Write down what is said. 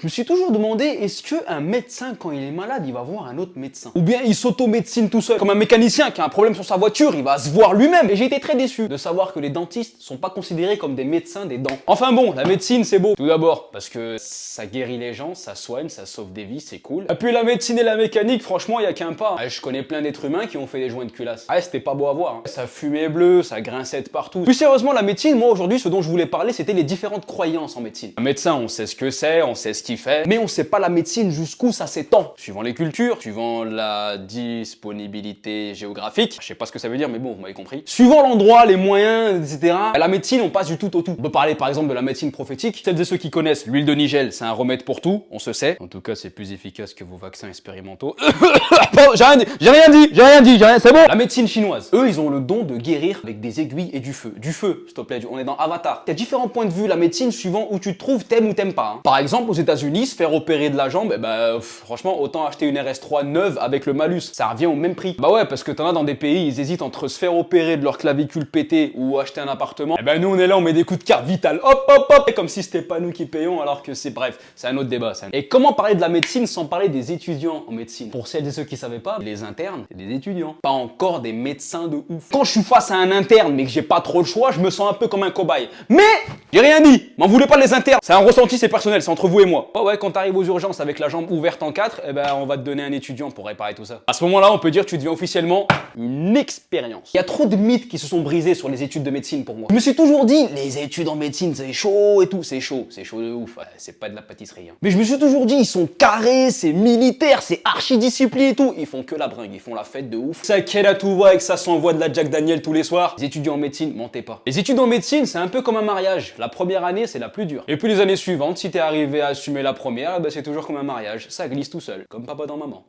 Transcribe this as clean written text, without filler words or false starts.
Je me suis toujours demandé, est-ce qu'un médecin, quand il est malade, il va voir un autre médecin? Ou bien il s'auto-médecine tout seul? Comme un mécanicien qui a un problème sur sa voiture, il va se voir lui-même. Et j'ai été très déçu de savoir que les dentistes sont pas considérés comme des médecins des dents. Enfin bon, la médecine c'est beau. Tout d'abord, parce que ça guérit les gens, ça soigne, ça sauve des vies, c'est cool. Et puis la médecine et la mécanique, franchement, il y a qu'un pas. Je connais plein d'êtres humains qui ont fait des joints de culasse. Ah, c'était pas beau à voir. Ça fumait bleu, ça grinçait de partout. Plus sérieusement, la médecine, moi aujourd'hui, ce dont je voulais parler, c'était les différentes croyances en médecine. Un médecin, on sait ce que c'est, on sait ce qu'il fait, mais on sait pas la médecine jusqu'où ça s'étend. Suivant les cultures, suivant la disponibilité géographique, je sais pas ce que ça veut dire, mais bon, vous m'avez compris. Suivant l'endroit, les moyens, etc. La médecine, on passe du tout au tout. On peut parler par exemple de la médecine prophétique. Celles et ceux qui connaissent l'huile de Nigel, c'est un remède pour tout, on se sait. En tout cas, c'est plus efficace que vos vaccins expérimentaux. Pardon, j'ai rien dit, c'est bon. La médecine chinoise, eux, ils ont le don de guérir avec des aiguilles et du feu. Du feu, s'il te plaît, on est dans Avatar. Il y a différents points de vue, la médecine, suivant où tu te trouves, t'aimes ou t'aimes pas. Hein. Par exemple, aux États-Unis, se faire opérer de la jambe, franchement, autant acheter une RS3 neuve avec le malus. Ça revient au même prix. Bah ouais, parce que t'en as dans des pays, ils hésitent entre se faire opérer de leur clavicule pété ou acheter un appartement. Et nous, on est là, on met des coups de carte vitale. Hop, hop, hop. Et comme si c'était pas nous qui payons, alors que c'est bref, c'est un autre débat. Ça. Et comment parler de la médecine sans parler des étudiants en médecine? Pour celles et ceux qui savaient pas, les internes, c'est des étudiants. Pas encore des médecins de ouf. Quand je suis face à un interne, mais que j'ai pas trop le choix, je me sens un peu comme un cobaye. Mais, j'ai rien dit. M'en voulez pas les internes. C'est un ressenti, c'est personnel, c'est entre vous et moi. Oh ouais, quand t'arrives aux urgences avec la jambe ouverte en 4, on va te donner un étudiant pour réparer tout ça. À ce moment-là, on peut dire que tu deviens officiellement une expérience. Il y a trop de mythes qui se sont brisés sur les études de médecine pour moi. Je me suis toujours dit, les études en médecine, c'est chaud et tout. C'est chaud de ouf. Ouais, c'est pas de la pâtisserie. Hein. Mais je me suis toujours dit, ils sont carrés, c'est militaire, c'est archi-discipliné et tout. Ils font que la bringue, ils font la fête de ouf. Ça quelle à tout va et que ça s'envoie de la Jack Daniel tous les soirs. Les étudiants en médecine, mentez pas. Les études en médecine, c'est un peu comme un mariage. La première année, c'est la plus dure. Et puis les années suivantes, si t'es arrivé à assumer la première, c'est toujours comme un mariage. Ça glisse tout seul, comme papa dans maman.